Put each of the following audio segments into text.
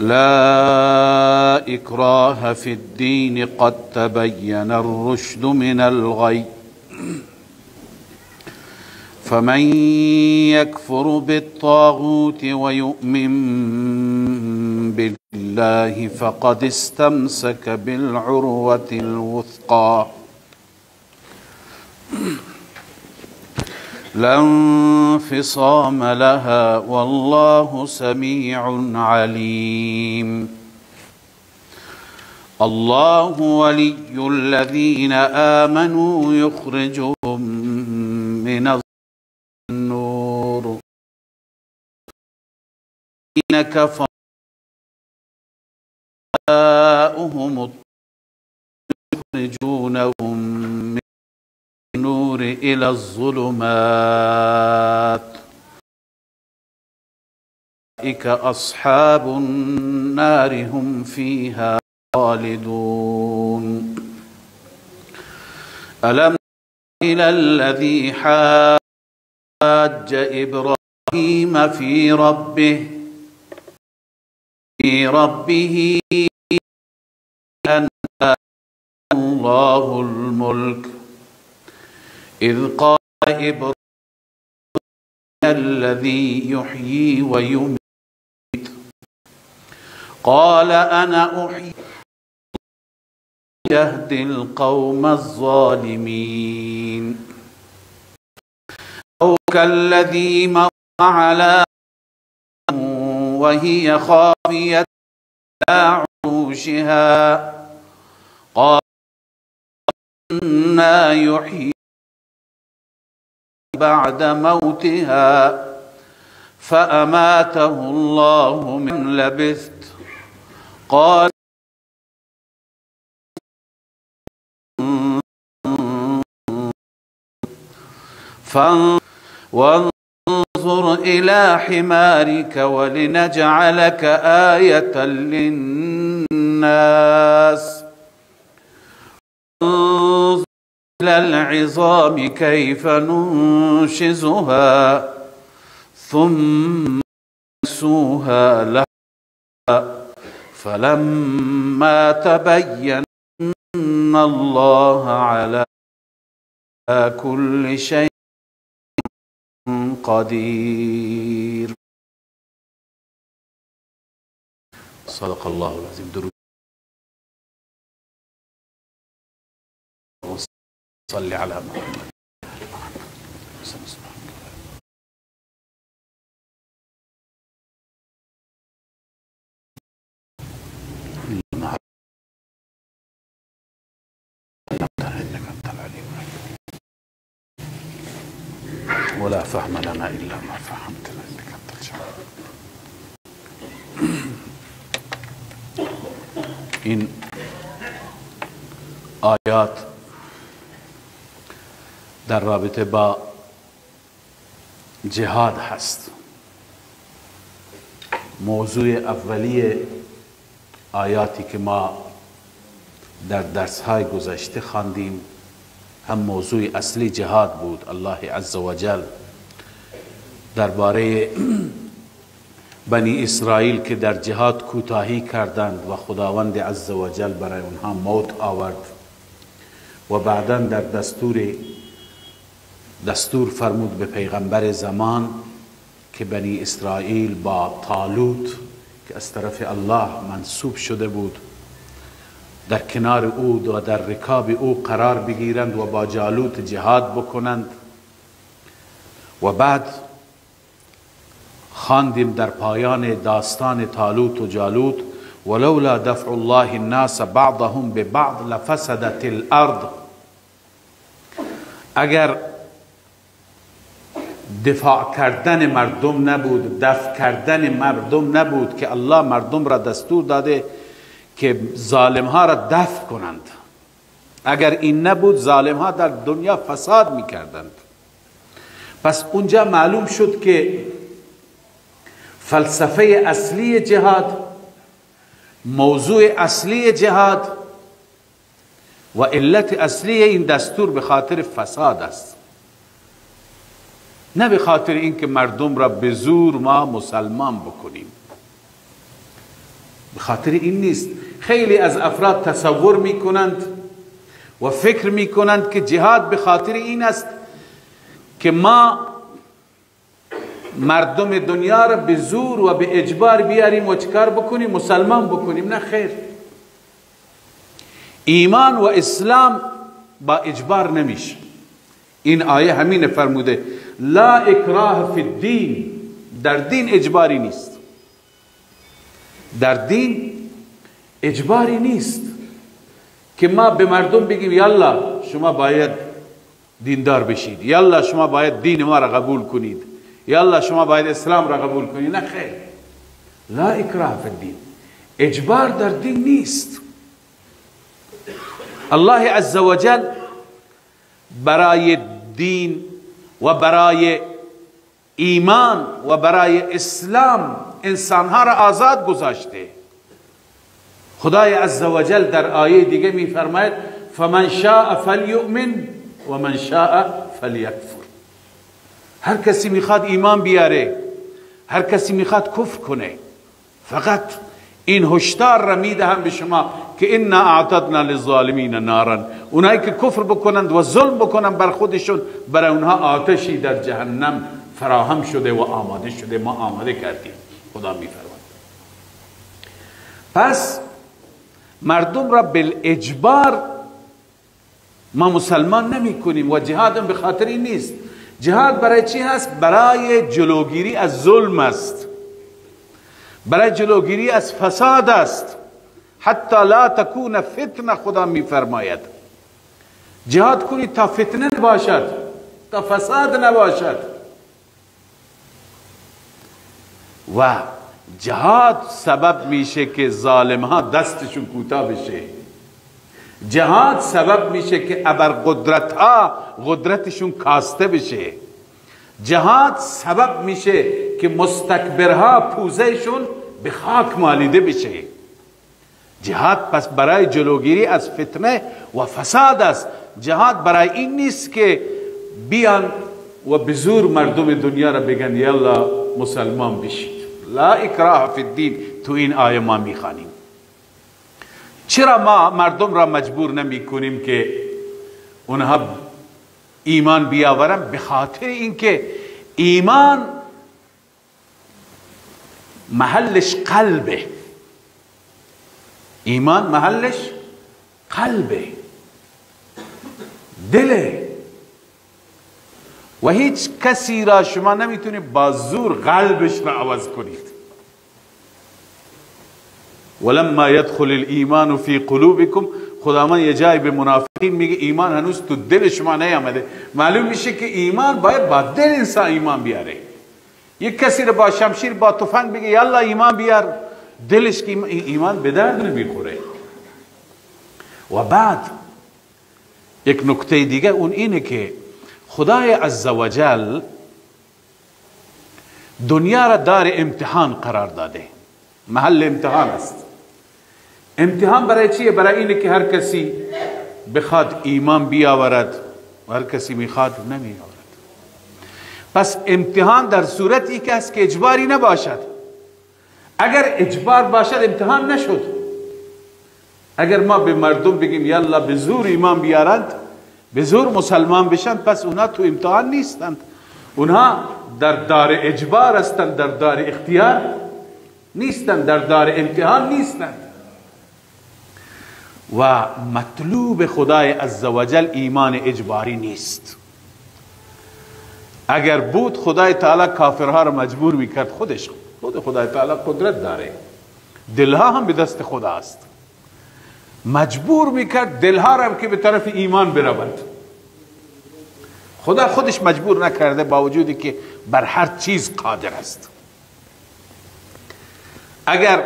لا إكراه في الدين قد تبين الرشد من الغي فمن يكفر بالطاغوت ويؤمن بالله فقد استمسك بالعروة الوثقى لا انفصام لها والله سميع عليم. الله ولي الذين آمنوا يخرجهم من النور الذين كفروا يخرجونهم من النور إلى الظلمات أولئك أصحاب النار هم فيها خالدون. ألم إلى الذي حاج إبراهيم في ربه أن الله الملك إذ قال إبراهيم الذي يحيي ويميت قال أنا أحيي يهدي القوم الظالمين. أو كالذي مر على وهي خاوية على عروشها قال أنى يحيي بعد موتها فأماته الله من لبثت قال وانظر إلى حمارك ولنجعلك آية للناس وانظر إلى العظام كيف ننشزها ثم نكسوها لحما فلما تبين أن الله على كل شيء قدير. صدق الله العظيم. درود صل على محمد. ولا فهم لنا إلا ما فهمتنا إنك أنت الجواد. این آیات در رابطه با جهاد هست. موضوع اولی آیاتی که ما در درس‌های گذشته خواندیم هم موضوع اصلی جهاد بود. الله عز و جل درباره بنی اسرائیل که در جهاد کوتاهی کردند و خداوند عز و جل برای اونها موت آورد و بعدا در دستور فرمود به پیغمبر زمان که بنی اسرائیل با طالوت که از طرف الله منصوب شده بود در کنار او و در رکاب او قرار بگیرند و با جالوت جهاد بکنند. و بعد خواندیم در پایان داستان طالوت و جالوت ولولا دفع الله الناس بعضهم ببعض لفسدت الارض. اگر دفاع کردن مردم نبود، دفع کردن مردم نبود که الله مردم را دستور داده که ظالم ها را دفع کنند، اگر این نبود ظالم ها در دنیا فساد می کردند. پس اونجا معلوم شد که فلسفه اصلی جهاد، موضوع اصلی جهاد و علت اصلی این دستور به خاطر فساد است، نه به خاطر اینکه مردم را به زور ما مسلمان بکنیم. به خاطر این نیست. خیلی از افراد تصور میکنند و فکر میکنند که جهاد به خاطر این است که ما مردم دنیا را به زور و به اجبار بیاریم و چکار بکنیم؟ مسلمان بکنیم. نه خیر، ایمان و اسلام با اجبار نمیشه. این آیه همین فرموده لا اکراه فی الدین، در دین اجباری نیست. در دین اجباری نیست که ما به مردم بگیم یالا شما باید دیندار بشید، یالا شما باید دین ما را قبول کنید، یالا شما باید اسلام را قبول کنید. نه خیر، لا اکراه فی الدین، اجبار در دین نیست. الله عزوجل برای دین و برای ایمان و برای اسلام انسانها را آزاد گذاشته. خدای عزوجل در آیه دیگه می فرماید فمن شاء فلیؤمن و من شاء فلیکفر. هر کسی میخواد ایمان بیاره، هر کسی میخواد کفر کنه. فقط این هشدار را میدهم به شما که انا اعتدنا للظالمین نارا، اونایی که کفر بکنند و ظلم بکنند بر خودشون، برای اونها آتشی در جهنم فراهم شده و آماده شده، ما آماده کردیم. خدا میفرماید پس مردم را بالاجبار ما مسلمان نمی کنیم و جهاد به خاطر این نیست. جهاد برای چی هست؟ برای جلوگیری از ظلم است، برای جلوگیری از فساد است. حتی لا تکون فتنه، خدا می فرماید جهاد کنید تا فتنه نباشد، تا فساد نباشد. و جهاد سبب میشه که ظالم ها دستشون کوتاه بشه. جهاد سبب میشه که ابرقدرت ها قدرتشون کاسته بشه. جهاد سبب میشه که مستکبرها پوزهشون به خاک مالیده بشه. جهاد پس برای جلوگیری از فتنه و فساد است. جهاد برای این نیست که بیان و به زور مردم دنیا را بگن یلا مسلمان بشید. لا اکراه فی الدین تو این آیه ما میخوانیم. چرا ما مردم را مجبور نمی کنیم که اونها ایمان بیاورن؟ به خاطر اینکه ایمان محلش قلبه. ایمان محلش قلبه، دله. و هیچ کسی را شما نمیتونید با زور قلبش را عوض کنید. ولما يدخل الایمان فی قلوبکم، خداوند یه جای به منافقین میگه ایمان هنوز تو دل شما نیامده. معلوم میشه که ایمان باید با دل انسان ایمان بیاره. یک کسی رو با شمشیر با تفنگ بگه یالا ایمان بیار، دلش که ایمان به درد نمیخوره. و بعد یک نکته دیگه اون اینه که خدای عزوجل دنیا را دار امتحان قرار داده، محل امتحان است. امتحان برای چیه؟ برای اینه که هر کسی بخواد ایمان بیاورد و هر کسی میخواد نمیآورد. پس امتحان در صورتی که هست که اجباری نباشد. اگر اجبار باشد امتحان نشد. اگر ما به مردم بگیم یالا به زور ایمان بیارند، به زور مسلمان بشن، پس اونها تو امتحان نیستند. اونها در دار اجبار هستند، در دار اختیار نیستند، در دار امتحان نیستند. و مطلوب خدای عزوجل ایمان اجباری نیست. اگر بود خدای تعالی کافرها را مجبور میکرد. خود خدای تعالی قدرت داره، دلها هم به دست خدا است. مجبور میکرد دلها را که به طرف ایمان بروند. خدا خودش مجبور نکرده، با وجودی که بر هر چیز قادر است. اگر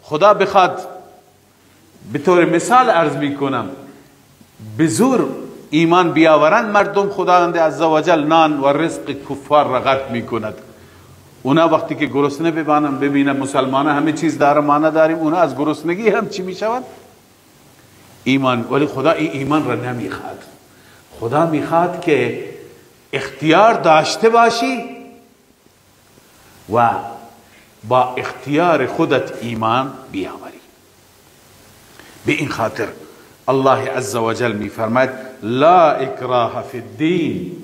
خدا بخواد، به طور مثال عرض میکنم، به زور ایمان بیاورند مردم، خداوند عزوجل نان و رزق کفار را قطع میکند. اونا وقتی که گرسنه ببینن مسلمان همه چیز داره ما نداریم، اونا از گرسنگی هم چی میشوند؟ ایمان. ولی خدا این ایمان را نمیخواد. خدا میخواد که اختیار داشته باشی و با اختیار خودت ایمان بیاوری. به این خاطر الله عز و جل می فرماید لا اکراه فی الدین،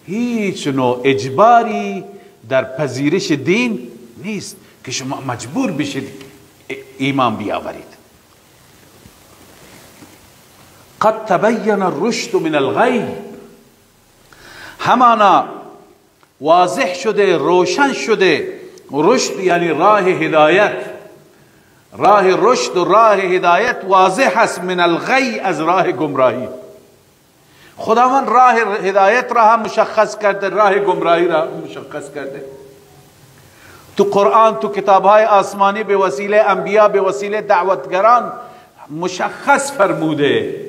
هیچ نوع اجباری در پذیرش دین نیست که شما مجبور بشید ایمان بیاورید. قد تبین الرشد من الغی، همانا واضح شده، روشن شده. رشد یعنی راه هدایت، راه رشد و راه هدایت واضح است. من الغی، از راه گمراهی. خداوند راه هدایت را هم مشخص کرده، راه گمراهی را مشخص کرده. تو قرآن، تو کتابهای آسمانی به وسیله انبیا، به وسیله دعوتگران مشخص فرموده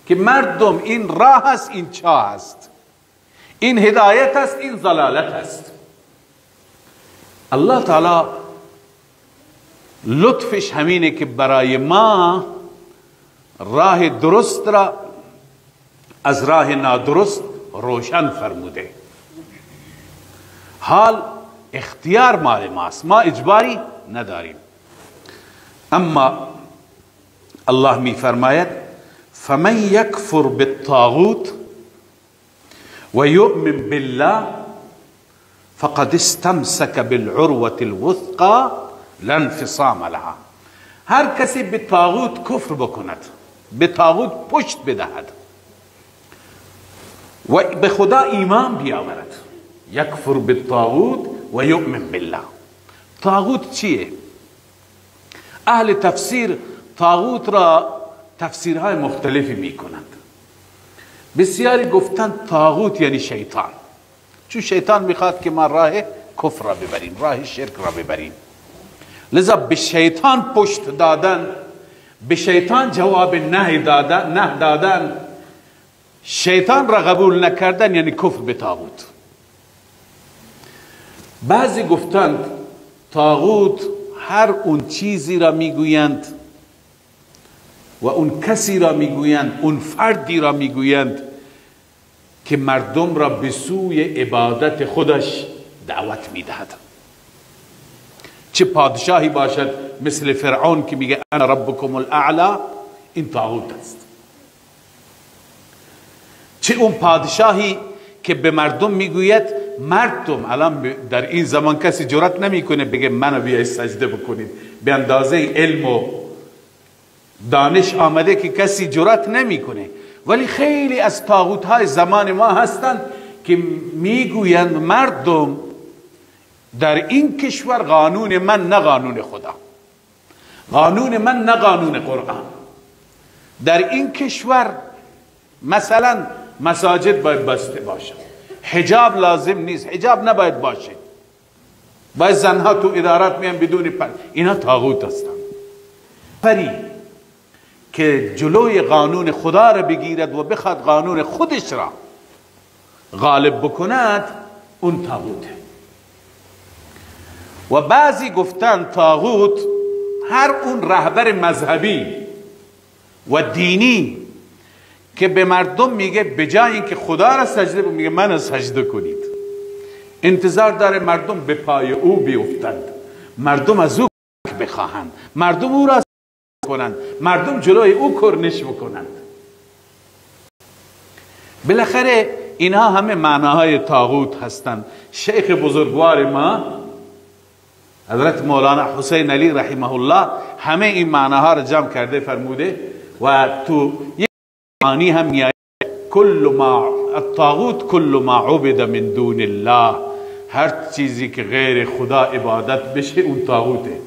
که مردم این راه است، این چاه است، این هدایت است، این ضلالت است. الله تعالی لطفش همینه که برای ما راه درست را از راه نادرست روشن فرموده. حال اختیار مال ماست، ما اجباری نداریم. اما الله می فرماید فمن یکفر بالطاغوت و یؤمن بالله فقد استمسک بالعروة الوثقى لا انفصام لها. هر کسی به طاغوت کفر بکند، به طاغوت پشت بدهد و به خدا ایمان بیاورد، یکفر بالطاغوت و یؤمن بالله. طاغوت چیه؟ اهل تفسیر طاغوت را تفسیرهای مختلفی می کنند. بسیاری گفتند طاغوت یعنی شیطان، چون شیطان میخواد که ما راه کفر را ببریم، راه شرک را ببریم. لذا به شیطان پشت دادن، به شیطان جواب نه دادن، شیطان را قبول نکردن یعنی کفر به طاغوت. بعضی گفتند طاغوت هر اون چیزی را میگویند و اون کسی را میگویند، اون فردی را میگویند که مردم را به سوی عبادت خودش دعوت میدهد. چه پادشاهی باشد مثل فرعون که میگه انا ربکم الاعلی، این طاغوت است. چه اون پادشاهی که به مردم میگوید، مردم الان در این زمان کسی جرأت نمیکنه بگه منو بیاید سجده بکنید، به اندازه علم و دانش آمده که کسی جرأت نمیکنه. ولی خیلی از طاغوت های زمان ما هستند که میگویند مردم در این کشور قانون من نه قانون خدا، قانون من نه قانون قرآن. در این کشور مثلا مساجد باید بسته باشه، حجاب لازم نیست، حجاب نباید باشه، باید زنها تو ادارات میان بدون اینا طاغوت هستند. پری که جلوی قانون خدا را بگیرد و بخواد قانون خودش را غالب بکند، اون طاغوته. و بعضی گفتن طاغوت هر اون رهبر مذهبی و دینی که به مردم میگه به جای اینکه خدا را سجده میگه من سجده کنید، انتظار داره مردم به پای او بیفتند، مردم از او بخواهند، مردم او را کنند، مردم جلوی او کرنش بکنند. بالاخره اینها همه معناهای طاغوت هستند. شیخ بزرگوار ما حضرت مولانا حسین علی رحمه الله همه این معناها را جمع کرده فرموده و تو یک معنی هم میاد کل ما الطاغوت کل ما عبد من دون الله، هر چیزی که غیر خدا عبادت بشه اون طاغوته،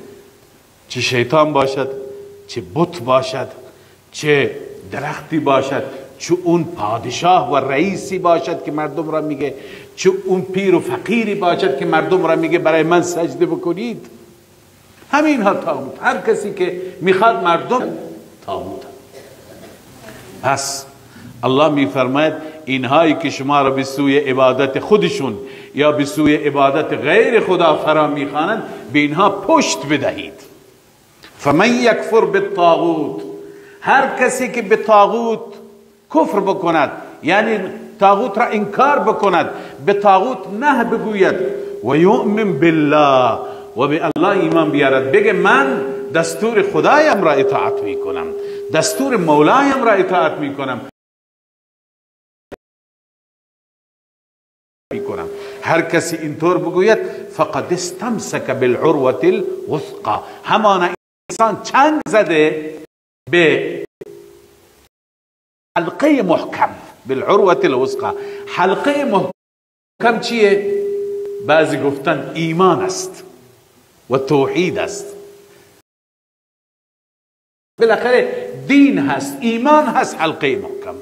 چه شیطان باشد، چه بت باشد، چه درختی باشد، چه اون پادشاه و رئیسی باشد که مردم را میگه، چه اون پیر و فقیری باشد که مردم را میگه برای من سجده بکنید. همین ها طاغوت، هر کسی که میخواد مردم طاغوت. پس الله میفرماید اینهایی که شما را به سوی عبادت خودشون یا به سوی عبادت غیر خدا فرا میخوانند، به اینها پشت بدهید. فمن یکفر بالطاغوت، هر کسی که به طاغوت کفر بکند، یعنی طاغوت را انکار بکند، به طاغوت نه بگوید، و یؤمن بالله، و به الله ایمان بیارد، بگه من دستور خدایم را اطاعت میکنم، دستور مولایم را اطاعت میکنم. هر کسی اینطور بگوید فقد استمسک بالعروة الوثقی، همان انسان چنگ زده به حلقه محکم. بالعروة الوثقی، حلقه محکم چیه؟ بعضی گفتن ایمان است و توحید است. بالاخره دین هست، ایمان هست، حلقه محکم.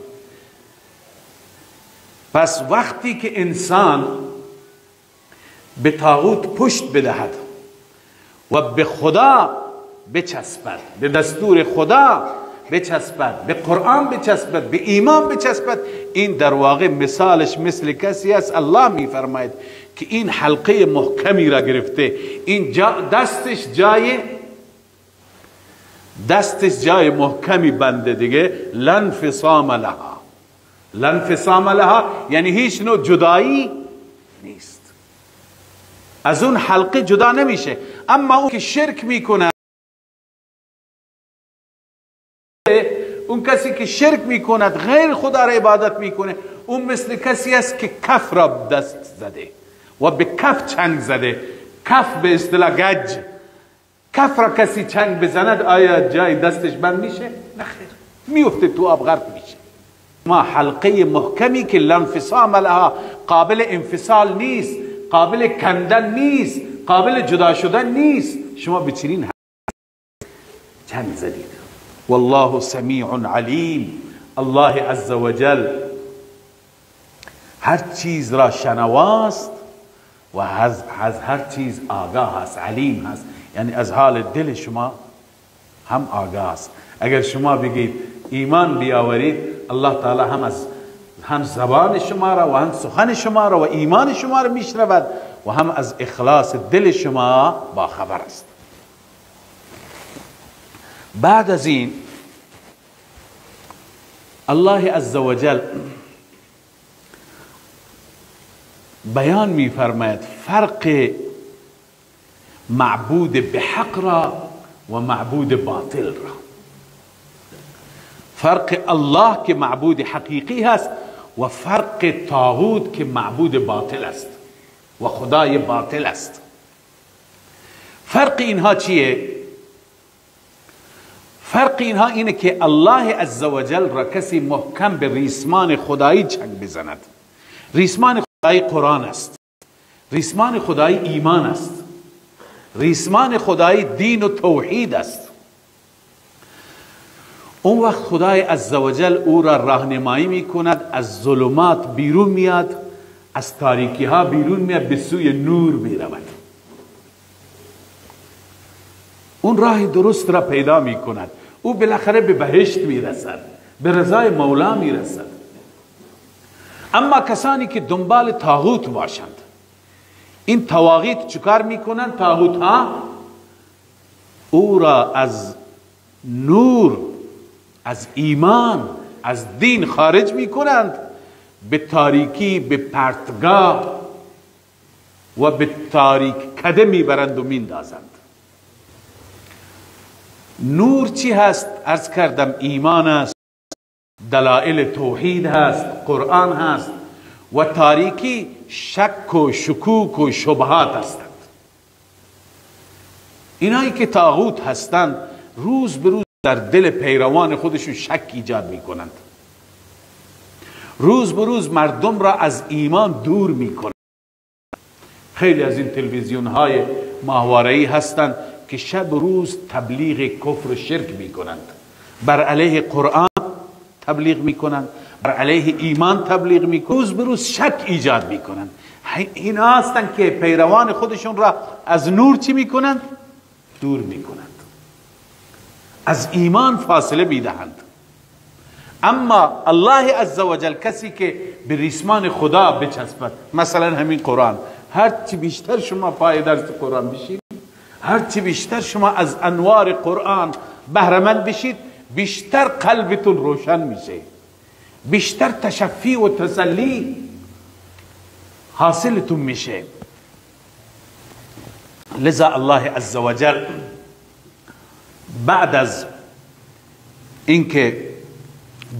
پس وقتی که انسان به طاغوت پشت بدهد و به خدا بچسبد، به دستور خدا بچسبد، به قرآن بچسبد، به ایمان بچسبد، این در واقع مثالش مثل کسی است الله میفرماید که این حلقه محکمی را گرفته، این دستش جای محکمی بنده دیگه. لانفصام لها، لانفصام لها یعنی هیچ نوع جدایی نیست، از اون حلقه جدا نمیشه. اما اون که شرک میکنه، اون کسی که شرک میکند، غیر خدا را عبادت میکنه، اون مثل کسی است که کف را دست زده و به کف چنگ زده. کف به اصطلاح گج. کف را کسی چنگ بزند آیا جای دستش بند میشه؟ نخیر، میفته تو آب، غرق میشه. ما حلقه محکمی که لانفصام لها، قابل انفصال نیست، قابل کندن نیست، قابل جدا شدن نیست، شما به چنین چنگ زدید. والله سمیع علیم، الله عز وجل هر چیز را شنواست و از هر چیز آگاه است، علیم هست، یعنی از حال دل شما هم آگاه است. اگر شما بگید ایمان بیاورید، الله تعالی هم زبان شما را و هم سخن شما را و ایمان شما را میشنود و هم از اخلاص دل شما با خبر است. بعد از این الله عزوجل بیان می‌فرماید فرق معبود به حق را و معبود باطل را. فرق الله که معبود حقیقی هست و فرق طاغوت که معبود باطل است و خدای باطل است. فرق اینها چیه؟ فرق اینها اینه که الله عزوجل را کسی محکم به ریسمان خدایی چنگ بزند. ریسمان خدایی قرآن است، ریسمان خدایی ایمان است، ریسمان خدایی دین و توحید است. اون وقت خدای عزوجل او را راهنمایی میکند، از ظلمات بیرون میاد، از تاریکی ها بیرون میاد، به سوی نور میرود. اون راه درست را پیدا میکند، او بالاخره به بهشت میرسد، به رضای مولا میرسد. اما کسانی که دنبال طاغوت باشند، این طواغیت چیکار میکنند؟ طاغوت ها او را از نور، از ایمان، از دین خارج میکنند، به تاریکی، به پرتگاه و به تاریک کده میبرند و میندازند. نور چی هست؟ عرض کردم ایمان است، دلائل توحید هست، قرآن هست، و تاریکی شک و شکوک و شبهات هستند. اینایی که طاغوت هستند روز به روز در دل پیروان خودشون شک ایجاد میکنند، روز به روز مردم را از ایمان دور میکنند. خیلی از این تلویزیون های ماهواره‌ای هستند که شب روز تبلیغ کفر و شرک میکنند، بر علیه قرآن تبلیغ میکنند، بر علیه ایمان تبلیغ میکنند، روز به روز شک ایجاد میکنند. اینا هستند که پیروان خودشون را از نور چی میکنند؟ دور میکنند، از ایمان فاصله میدهند. اما الله عزوجل کسی که به ریسمان خدا بچسبد، مثلا همین قرآن، هرچی بیشتر شما پای درس قرآن بشید، هرچی بیشتر شما از انوار قرآن بهره‌مند بشید، بیشتر قلبتون روشن میشه، بیشتر تشفی و تسلی حاصلتون میشه. لذا الله عز وجل بعد از اینکه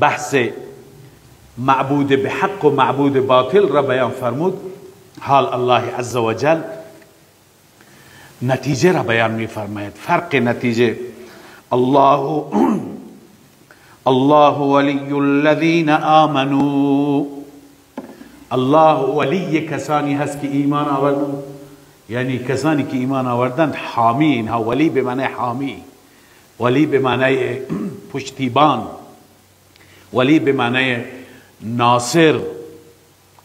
بحث معبود به حق و معبود باطل را بیان فرمود، حال الله عز وجل نتیجه را بیان می فرماید. فرق نتیجه: الله ولی الذین آمنوا. الله ولی کسانی هست که ایمان آوردند، یعنی کسانی که ایمان آوردند حامی اینها. ولی به معنی حامی، ولی به معنی پشتیبان، ولی به معنی ناصر،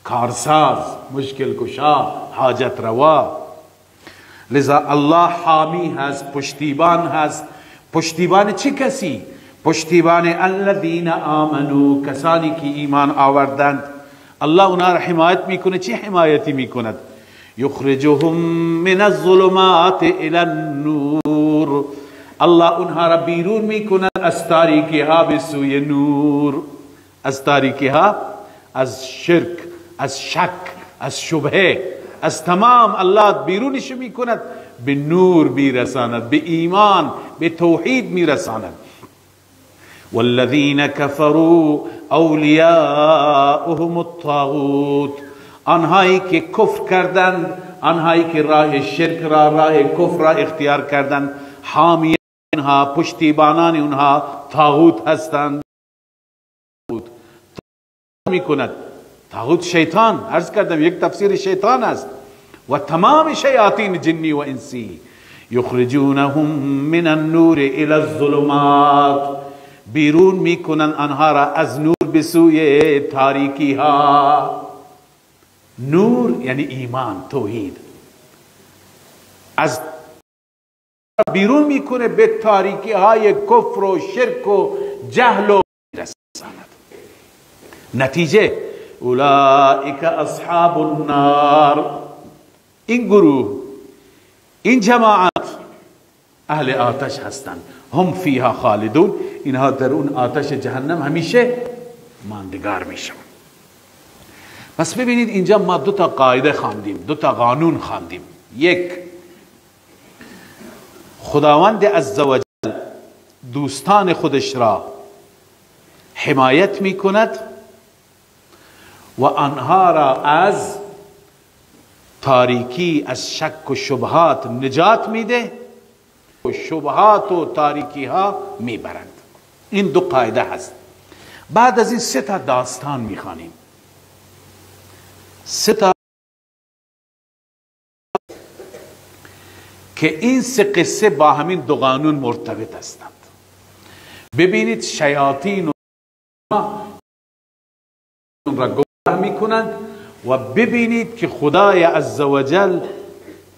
کارساز، مشکل کشا، حاجت روا. لذا الله حامی هست، پشتیبان هست. پشتیبان چه کسی؟ پشتیبان الذین آمنو، کسانی که ایمان آوردند. الله اونا را حمایت میکنه. چه حمایتی میکند؟ یخرجهم من الظلمات الی النور. الله اونها را بیرون میکند از تاریکی ها به سوی نور. از تاریکی ها، از شرک، از شک، از شبهه، از تمام الله بیرونش میکند، به نور میرساند، به ایمان، به توحید میرساند. والذین کفروا اولیاؤهم الطاغوت. آنهایی که کفر کردند، آنهایی که راه شرک را، راه کفر را اختیار کردند، حامی اونها، پشتیبانان اونها طاغوت هستند. میکند طاغوت شیطان، عرض کردم یک تفسیر شیطان است، و تمام شیاطین جنی و انسی. یخرجونهم من النور الى الظلمات. بیرون میکنن آنها را از نور به سوی تاریکی ها. نور یعنی ایمان، توحید. از بیرون میکنه به تاریکی های کفر و شرک و جهل و رساند. نتیجه: اولئک اصحاب النار. این گروه، این جماعت اهل آتش هستند. هم فیها خالدون. اینها در اون آتش جهنم همیشه ماندگار میشن. پس ببینید اینجا ما دو تا قاعده خواندیم، دو تا قانون خواندیم. یک، خداوند عزوجل دوستان خودش را حمایت میکند و آنها را از تاریکی، از شک و شبهات نجات میده و شبهات و تاریکی ها میبرند. این دو قاعده هست. بعد از این سه تا داستان میخوانیم. سه تا که این سه قصه با همین دو قانون مرتبط هستند. ببینید شیاطین را گمراه میکنند و ببینید که خدای عزوجل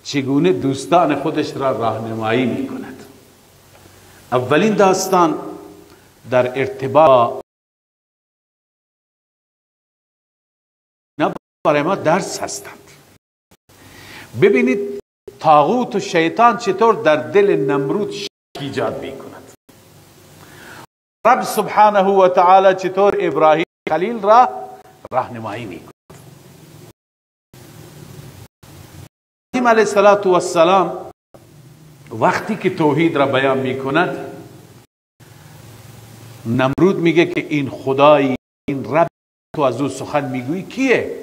چگونه دوستان خودش را راهنمایی میکند. اولین داستان در ارتباط برای ما درس هستند. ببینید طاغوت و شیطان چطور در دل نمرود شک ایجاد میکند. رب سبحانه و تعالی چطور ابراهیم خلیل را راهنمایی میکند. ابراهیم علیه السلام وقتی که توحید را بیان میکند، نمرود میگه که این خدای، این رب تو از او سخن میگویی کیه؟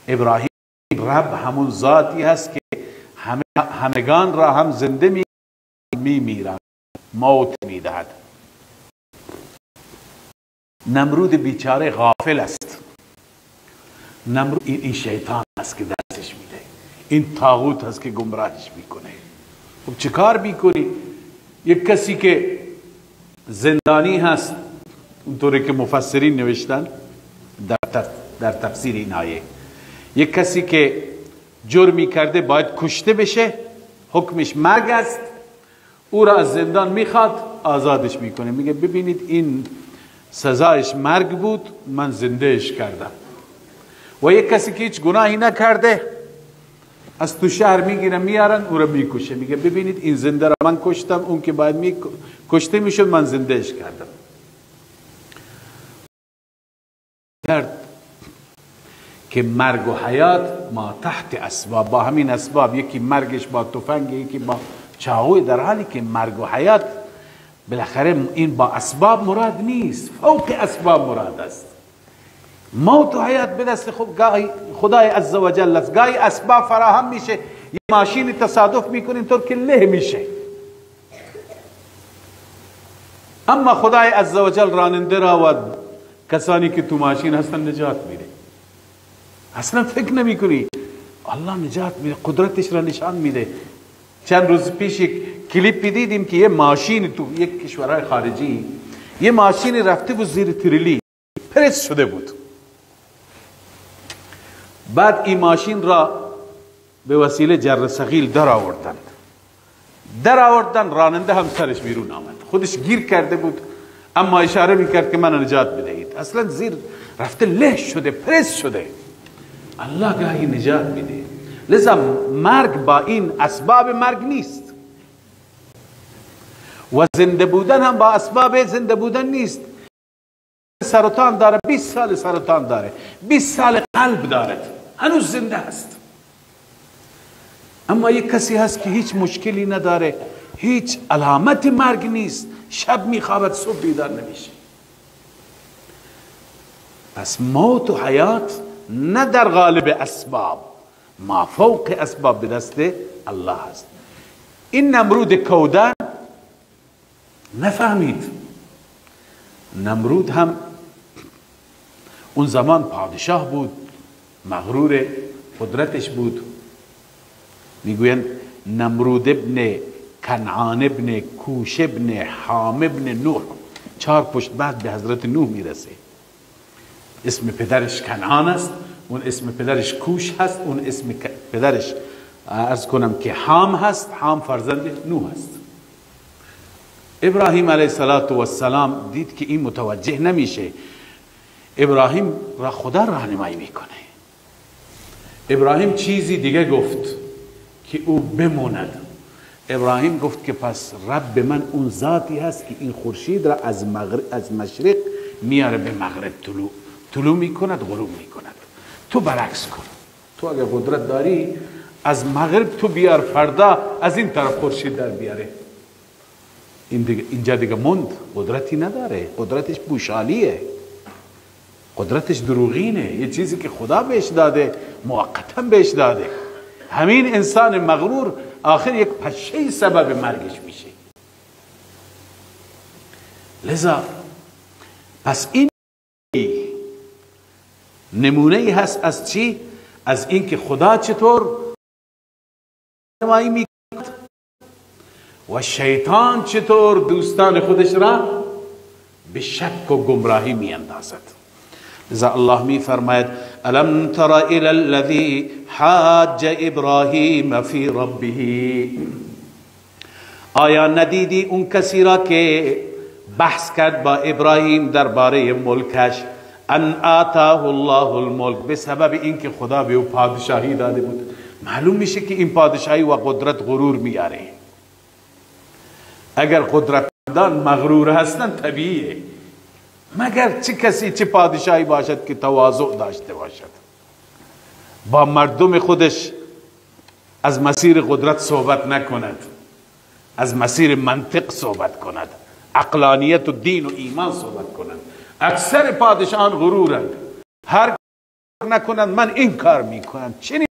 ابراهیم: رب همون ذاتی هست که همگان را هم زنده میمیرد، موت میدهد. نمرود بیچاره غافل است. نمرود این شیطان است که درسش میده، این طاغوت هست که گمراهش میکنه. خب چه کار میکنی؟ یک کسی که زندانی هست، اونطوری که مفسرین نوشتن در تفسیر این آیه، یک کسی که جرمی کرده باید کشته بشه، حکمش مرگ است، او را از زندان میخواد، آزادش میکنه. میگه ببینید این سزایش مرگ بود، من زندهش کردم. و یک کسی که هیچ گناهی نکرده از تو شهر میگیرن میارن، او را میکشه. میگه ببینید این زنده را من کشتم، اون که باید کشته میشد من زندهش کردم. که مرگ و حیات ما تحت اسباب، با همین اسباب، یکی مرگش با تفنگ، یکی با چاقوی، در حالی که مرگ و حیات بالاخره این با اسباب مراد نیست، فوق اسباب مراد است. موت و حیات به دست خدای عزوجل است. گاهی اسباب فراهم میشه، یه ماشین تصادف میکنه اینطور که له میشه، اما خدای عزوجل راننده را و کسانی که تو ماشین هستن نجات میده. اصلا فکر نمی کنی الله نجات میده، قدرتش را نشان میده. چند روز پیش یک کلیپی دیدیم که یه ماشین تو یک کشورهای خارجی، یه ماشین رفته بود زیر تریلی، پرس شده بود. بعد این ماشین را به وسیله جر ثقیل در آوردن، راننده هم سرش بیرون آمد، خودش گیر کرده بود اما اشاره میکرد که من نجات بدهید. اصلا زیر رفته له شده، پرس شده. الله گاهی نجات میده. لذا مرگ با این اسباب مرگ نیست و زنده بودن هم با اسباب زنده بودن نیست. سرطان داره، 20 سال سرطان داره، 20 سال قلب دارد، هنوز زنده است. اما یک کسی هست که هیچ مشکلی نداره، هیچ علامت مرگ نیست، شب میخوابد صبح بیدار نمیشه. پس موت و حیات نه در غالب اسباب، ما فوق اسباب به دست الله است. این نمرود کودن نفهمید. نمرود هم اون زمان پادشاه بود، مغرور قدرتش بود. میگویند نمرود ابن کنعان ابن کوش ابن حام ابن نوح، 4 پشت بعد به حضرت نوح میرسه. اسم پدرش کنعان است، اون اسم پدرش کوش هست، اون اسم پدرش عرض کنم که حام هست، حام فرزند نوح است. ابراهیم علیه السلام دید که این متوجه نمیشه، ابراهیم را خدا راهنمایی میکنه. ابراهیم چیزی دیگه گفت که او بموند. ابراهیم گفت که پس رب من اون ذاتی هست که این خورشید را از مشرق میاره به مغرب طلوع میکند، غروب میکند. تو برعکس کن. تو اگر قدرت داری از مغرب تو بیار، فردا از این طرف خورشید در بیاره. اینجا دیگه موند، قدرتی نداره، قدرتش بوشالیه، قدرتش دروغینه، یه چیزی که خدا بهش داده، موقتا بهش داده. همین انسان مغرور آخر یک پشه سبب مرگش میشه. لذا پس این نمونه ای هست از چی؟ از اینکه خدا چطور راهنمایی میکند و شیطان چطور دوستان خودش را به شک و گمراهی میاندازد. لذا الله می فرماید الم تر الی الذی حاج ابراهیم فی ربه، آیا ندیدی اون کسی را که بحث کرد با ابراهیم درباره ملکش؟ ان آتاه الله الملک، به سبب اینکه خدا به او پادشاهی داده بود. معلوم میشه که این پادشاهی و قدرت غرور میاره. اگر قدرتمندان مغرور هستن طبیعیه، مگر چه کسی چه پادشاهی باشد که تواضع داشته باشد، با مردم خودش از مسیر قدرت صحبت نکند، از مسیر منطق صحبت کند، عقلانیت و دین و ایمان صحبت کند. اکثر پادشاهان غرورند، هر کار نکنند من این کار میکنم. چنین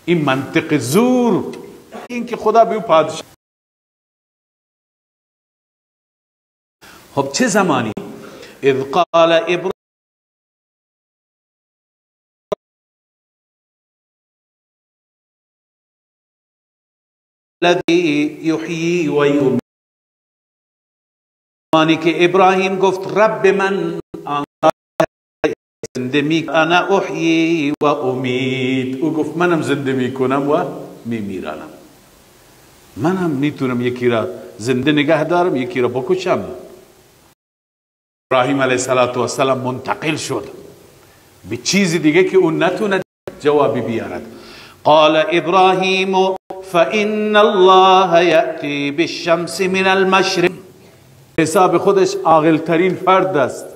این منطق زور، این که خدا به او پادشاه. خب چه زمانی؟ اذ قال ابراهیم الذی یحیی و یمیت، زمانی که ابراهیم گفت رب من زنده می انا احیی و امید، او گفت منم زنده میکنم و میمیرانم، منم میتونم یکی را زنده نگه دارم، یکی را بکشم. ابراهیم علیه السلام منتقل شد به چیزی دیگه که اون نتونه جوابی بیارد. قال ابراهیم فإن الله یأتی بالشمس من المشرق، حساب خودش عاقل ترین فرد است،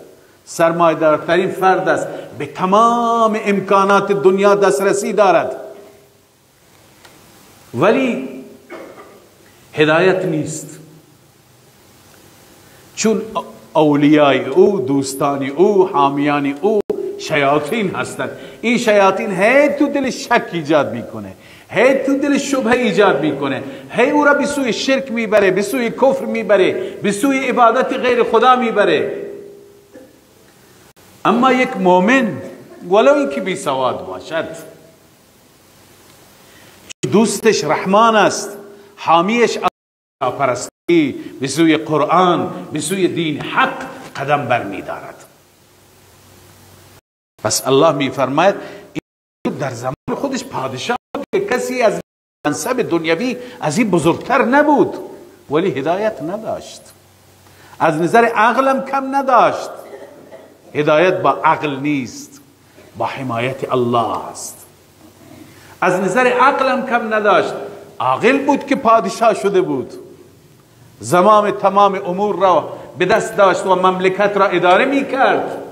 سرمایه‌دارترین فرد است، به تمام امکانات دنیا دسترسی دارد، ولی هدایت نیست، چون اولیای او، دوستانی او، حامیان او شیاطین هستند. این شیاطین هی تو دل شک ایجاد میکنه، هی تو دل شبهه ایجاد میکنه، هی او را به سوی شرک میبره، به سوی کفر میبره، به سوی عبادت غیر خدا میبره. اما یک مؤمن ولو اینکه بی سواد باشد، دوستش رحمان است، حامیش الله پرستی، به سوی قرآن، به سوی دین حق قدم بر می‌دارد. پس الله می‌فرماید در زمان خودش پادشاه که کسی از منصب دنیوی از این بزرگتر نبود، ولی هدایت نداشت، از نظر عقلم کم نداشت. هدایت با عقل نیست، با حمایت الله است. از نظر عقلم کم نداشت، عاقل بود که پادشاه شده بود، زمام تمام امور را به دست داشت و مملکت را اداره می کرد.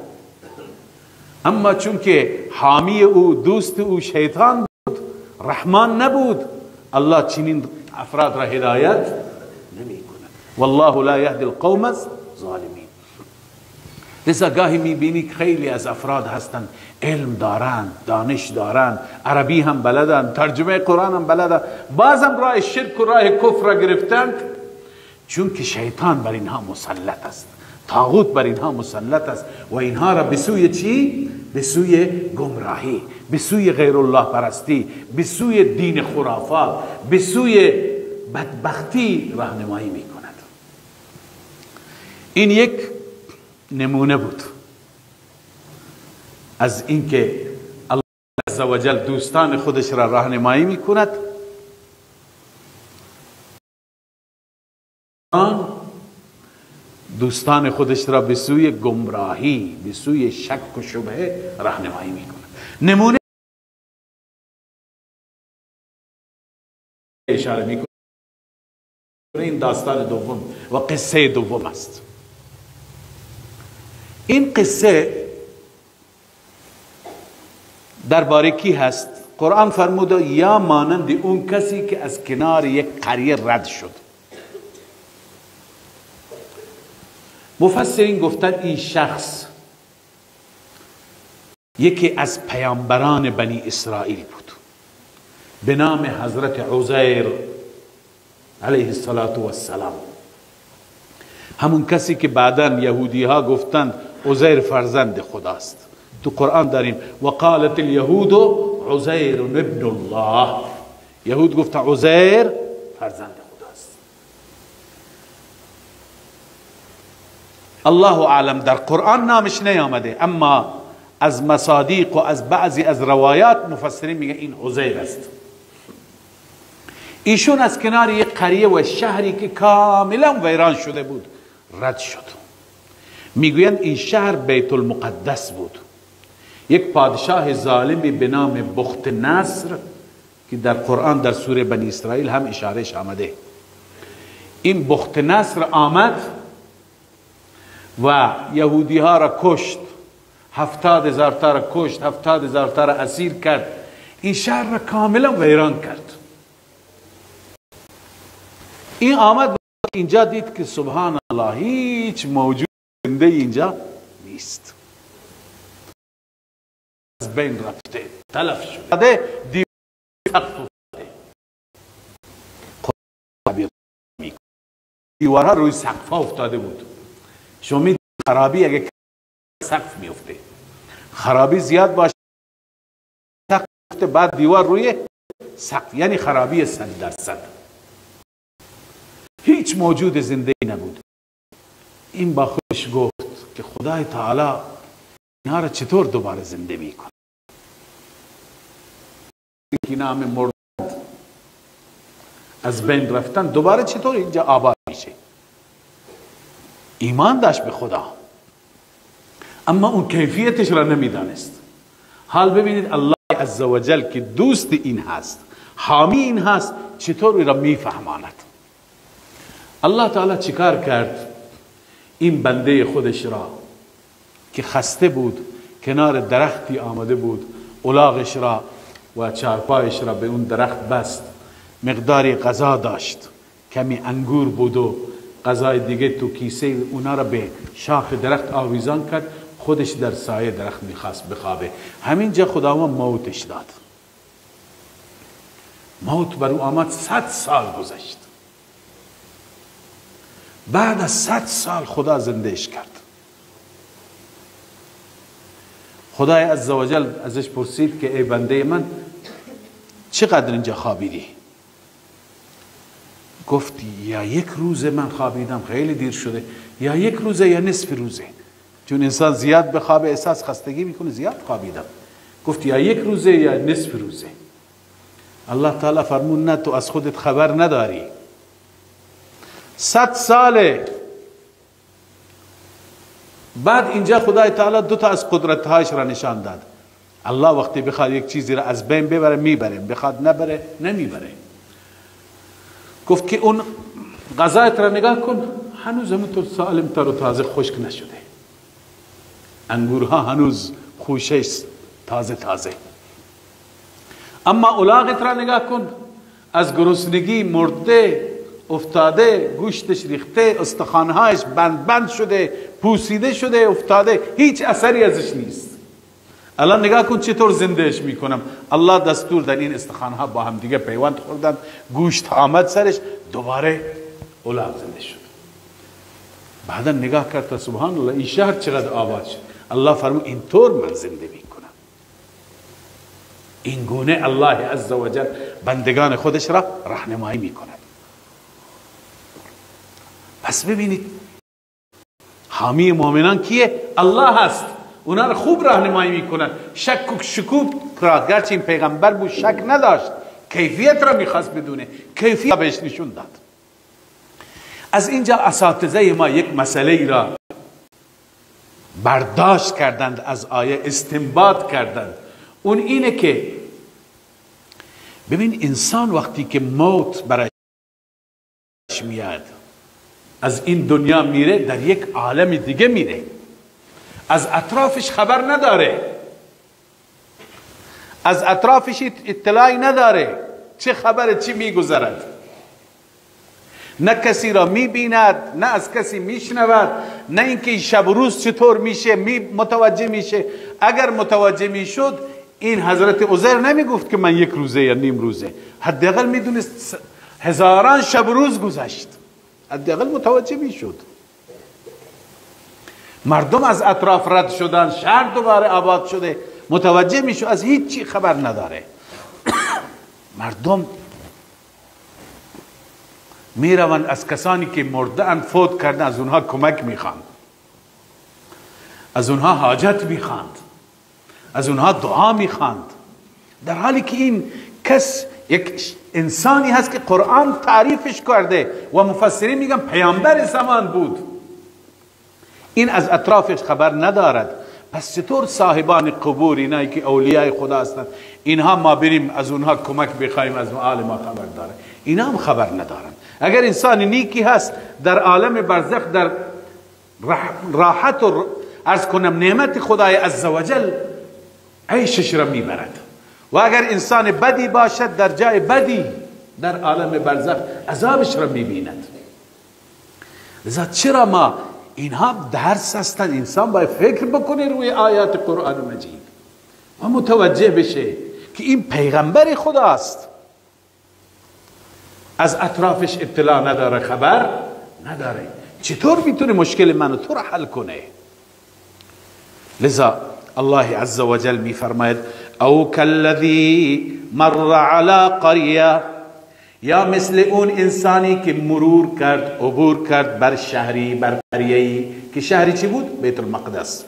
اما چون که حامی او، دوست او شیطان بود، رحمان نبود، الله چنین افراد را هدایت نمی کند. والله لا یهدی القوم الظالمین. لذا گاهی می بینی که خیلی از افراد هستند علم دارند، دانش دارند، عربی هم بلدند، ترجمه قرآن هم بلدند، بعضم راه شرک و راه کفر را گرفتند، چون که شیطان بر اینها مسلط است، طاغوت بر اینها مسلط است و اینها را به سوی چی؟ به سوی گمراهی، به سوی غیر الله پرستی، به سوی دین خرافات، به سوی بدبختی راهنمایی می کند. این یک نمونه بود از اینکه الله عزوجل دوستان خودش را راهنمایی می کند. دوستان خودش را به سوی گمراهی، به سوی شک و شبهه راهنمایی می کند. نمونه اشاره می کند. این داستان دوم و قصه دوم است. این قصه درباره کی هست؟ قرآن فرموده یا مانند اون کسی که از کنار یک قریه رد شد. مفسرین گفتند این شخص یکی از پیامبران بنی اسرائیل بود به نام حضرت عزیر علیه السلام، همون کسی که بعداً یهودی ها گفتند عزیر فرزند خداست. تو قرآن داریم وقالت الیهود عزیر ابن الله، یهود گفت عزیر فرزند خداست. الله اعلم در قرآن نامش نیامده، اما از مصادیق و از بعضی از روایات مفسرین میگه این عزیر است. ایشون از کنار یک قریه و شهری که کاملا ویران شده بود رد شد. میگویند این شهر بیت المقدس بود. یک پادشاه ظالمی به نام بخت نصر که در قرآن در سوره بنی اسرائیل هم اشارهش آمده، این بخت نصر آمد و یهودی ها را کشت، 70,000 تا را کشت، 70,000 تا را اسیر کرد، این شهر را کاملا ویران کرد. این آمد اینجا دید که سبحان الله هیچ موجود زنده اینجا نیست، از بین رفته، تلف شده، دیوارها روی سقف افتاده بود. شما می خرابی اگه سقف میفته، خرابی زیاد باشه سقف بعد دیوار روی سقف، یعنی خرابی 100%. هیچ موجود زنده نبود. این با خودش گفت که خدای تعالی اینها را چطور دوباره زنده میکنه؟ این نام مرد از بین رفتن دوباره چطور اینجا آباد میشه؟ ایمان داشت به خدا، اما اون کیفیتش را نمیدانست. حال ببینید الله عزوجل که دوست این هست، حامی این هست، چطور او را میفهماند. الله تعالی چیکار کرد؟ این بنده خودش را که خسته بود، کنار درختی آمده بود، الاغش را و چارپایش را به اون درخت بست، مقداری غذا داشت، کمی انگور بود و غذای دیگه تو کیسه، اونا را به شاخ درخت آویزان کرد، خودش در سایه درخت میخواست بخوابه. همینجا خداوند موتش داد. موت بر او آمد. 100 سال گذشت. بعد از 100 سال خدا زندهش کرد. خدای عزوجل ازش پرسید که ای بنده من چقدر اینجا خوابیدی؟ گفت یا یک روز من خوابیدم، خیلی دیر شده، یا یک روزه یا نصف روزه، چون انسان زیاد بخوابه احساس خستگی میکنه. زیاد خوابیدم. گفت یا یک روزه یا نصف روزه. الله تعالی فرمود نه، تو از خودت خبر نداری. 100 ساله. بعد اینجا خدای تعالی دو تا از قدرتهایش را نشان داد. الله وقتی بخواد یک چیزی را از بین ببره میبره، بخواد نبره نمیبره. گفت که اون غذایت را نگاه کن، هنوز همونطور سالم تر و تازه خشک نشده، انگورها هنوز خوشش تازه تازه. اما الاغت را نگاه کن، از گرسنگی مرده، افتاده، گوشتش ریخته، استخوانهایش بند بند شده، پوسیده شده، افتاده، هیچ اثری ازش نیست. الان نگاه کن چطور زندهش میکنم. الله دستور در این استخوانها با هم دیگه پیوند خوردن، گوشت آمد سرش، دوباره الاغ زنده شد. بعدا نگاه کرد سبحان الله این شهر چقدر آباد شد. الله فرمود اینطور من زنده میکنم. این گونه الله عزوجل بندگان خودش را راهنمایی میکند. پس ببینید حامی مؤمنان کیه؟ الله هست. اونا را خوب راهنمایی میکنن. شک و شکوک را، گرچه این پیغمبر بود شک نداشت، کیفیت را میخواست بدونه، کیفیت بهش نشون داد. از اینجا اساتذه ما یک مسئله را برداشت کردند از آیه، استنباط کردند. اون اینه که ببین انسان وقتی که موت برایش میاد، از این دنیا میره، در یک عالم دیگه میره، از اطرافش خبر نداره، از اطرافش اطلاعی نداره چه خبره، چی میگذرد، نه کسی را میبیند، نه از کسی میشنود، نه اینکه شب و روز چطور میشه متوجه میشه. اگر متوجه میشد این حضرت عزیر نمیگفت که من یک روزه یا نیم روزه، حداقل میدونست هزاران شب و روز گذشت، حداقل متوجه میشد. مردم از اطراف رد شدن، شهر دوباره آباد شده، متوجه میشد، از هیچ چی خبر نداره. مردم میروند از کسانی که مرده اند، فوت کردن، از اونها کمک میخواند، از اونها حاجت میخواند، از اونها دعا میخواند، در حالی که این کس یک انسانی هست که قرآن تعریفش کرده و مفسرین میگن پیامبر زمان بود. این از اطرافش خبر ندارد. پس چطور صاحبان قبور، اینایی که اولیاء خدا هستند، اینها ما بریم از اونها کمک بخوایم، از اهل ما خبر داره؟ اینا هم خبر ندارن. اگر انسان نیکی هست در عالم برزخ، در راحت و عرض کنم نعمت خدای عزوجل عیشش را میبرد، و اگر انسان بدی باشد در جای بدی در عالم برزخ عذابش را میبیند. لذا چرا ما اینها درس هستند، انسان باید فکر بکنه روی آیات قرآن مجید و متوجه بشه که این پیغمبر خداست، از اطرافش اطلاع نداره، خبر نداره، چطور میتونه مشکل منو تو را حل کنه؟ لذا الله عز وجل میفرماید او کالذی مر علی قریه، یا مثل اون انسانی که مرور کرد، عبور کرد بر شهری، بر قریه‌ای که شهری چی بود؟ بیت المقدس.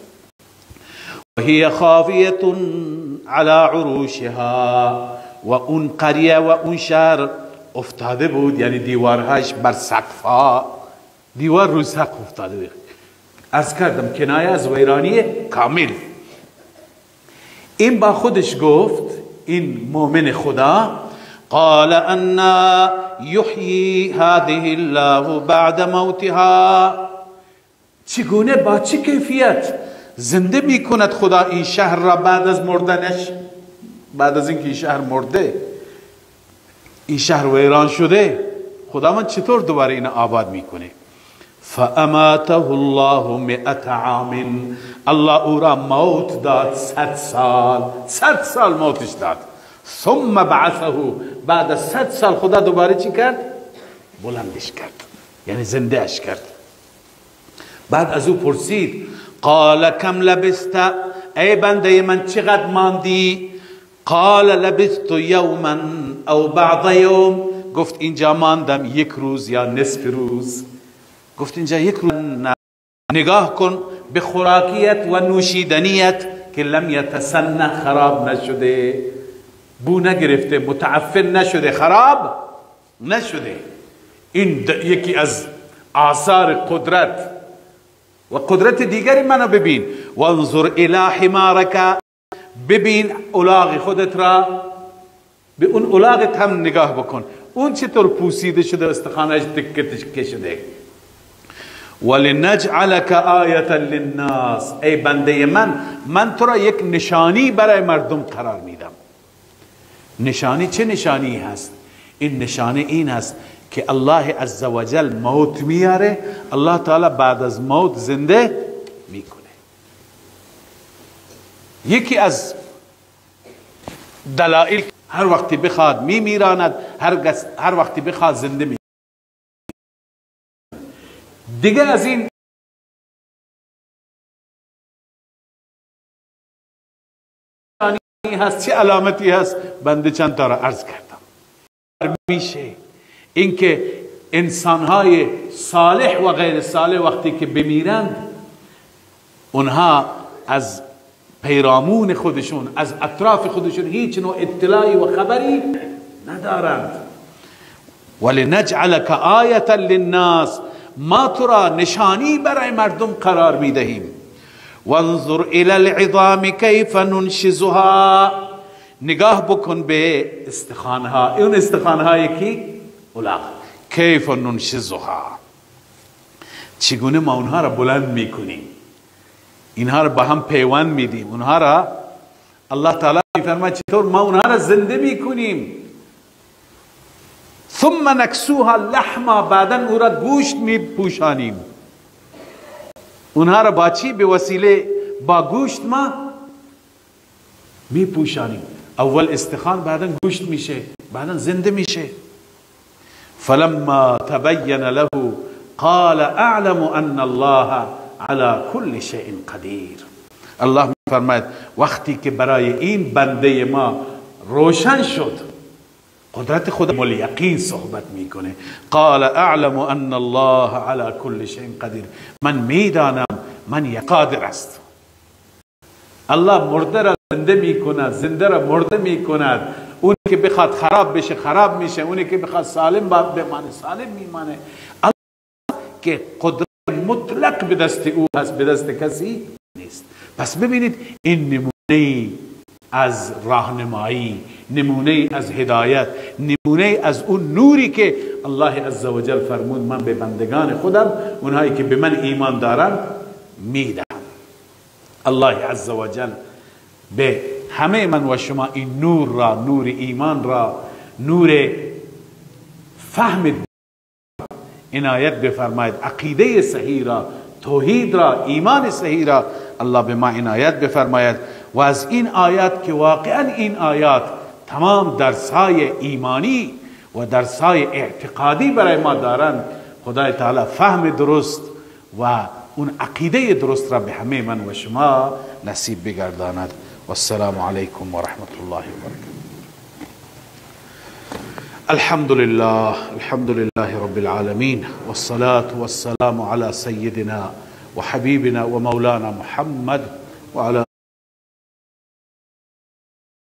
و هی خاویه علی عروشها، و اون قریه و اون شهر افتاده بود، یعنی دیوارهاش بر سقفها، دیوار روی سقف افتاده بود. عرض کردم کنایه از ویرانی کامل. این با خودش گفت، این مؤمن خدا، قال انا یحیی هذه الله بعد موتها، چگونه، با چه کیفیت زنده میکند خدا این شهر را بعد از مردنش، بعد از اینکه این شهر مرده، این شهر ویران شده، خداوند چطور دوباره این آباد میکنه؟ فاماته الله 100 عام، الله او را موت داد 100 سال، 100 سال موتش داد. ثم بعثه، بعد از 100 سال خدا دوباره چی کرد؟ بلندش کرد، یعنی زنده اش کرد. بعد از او پرسید قال کم لبست، ای بنده من چقدر ماندی؟ قال لبثت یوما او بعض یوم، گفت اینجا ماندم 1 روز یا نصف روز. گفت اینجا 1 روز. نگاه کن به خوراکیت و نوشیدنیت که لم یتسنه، خراب نشده، بو نگرفته، متعفن نشده، خراب نشده. این یکی از آثار قدرت. و قدرت دیگری منو ببین، وانظر الی حمارک، ببین الاغ خودت را، به اون الاغت هم نگاه بکن، اون چطور پوسیده شده، استخوانش تکه تکه شده. ولنجعلک آیة للناس، ای بنده من تو را یک نشانی برای مردم قرار میدم. نشانی چه نشانی هست؟ این نشانه این هست که الله عزوجل موت میاره، الله تعالی بعد از موت زنده میکنه. یکی از دلائل، هر وقتی بخواد میمیراند، هر وقتی بخواد زنده می. دیگه از این هست، چه علامتی هست؟ بنده چند تا را عرض کردم. میشه اینکه انسانهای صالح و غیر صالح وقتی که بمیرند، اونها از پیرامون خودشون، از اطراف خودشون هیچ نوع اطلاعی و خبری ندارند. ولنجعلک آیة للناس، ما تو را نشانی برای مردم قرار میدهیم. وانظر الی العظام کیف ننشزها، نگاه بکن به استخوانها، اون استخوانهای کی؟ الاغ. کیف ننشزها، چگونه ما اونها را بلند میکنیم، اینها را با هم پیوند میدیم، اونها را الله تعالی میفرماید چطور ما اونها را زنده میکنیم. ثم نکسوها لحما، بعدا او را گوشت میپوشانیم. اونها را با چی؟ به وسیله با گوشت ما میپوشانیم. اول استخوان، بعدا گوشت میشه، بعدا زنده میشه. فلما تبین له قال اعلم ان الله على كل شيء قدیر. الله میفرماید وقتی که برای این بنده ما روشن شد، قدرت خدا مل یقین صحبت میکنه. قال اعلم ان الله على كل شيء قدیر، من میدانم من قادر است. الله مرده را زنده میکند، زنده را مرده میکند. اون که بخواد خراب بشه خراب میشه، اونی که بخواد سالم بمانه سالم میمانه. الله که قدرت مطلق به دست او هست، به دست کسی نیست. پس ببینید این نمونه از راهنمایی، نمونه از هدایت، نمونه از اون نوری که الله عزوجل فرمود من به بندگان خودم، اونهایی که به من ایمان دارن میدم. الله عزوجل به همه من و شما این نور را، نور ایمان را، نور فهم عنایت بفرماید. عقیده صحیح را، توحید را، ایمان صحیح را الله به ما عنایت بفرماید. و از این آیات که واقعا این آیات تمام درسای ایمانی و درسای اعتقادی برای ما دارند، خدای تعالی فهم درست و اون عقیده درست را به همه من و شما نصیب بگرداند. و السلام علیکم و رحمت الله و برکاته. الحمد لله رب العالمين، والصلاة والسلام على سيدنا وحبيبنا ومولانا محمد وعلى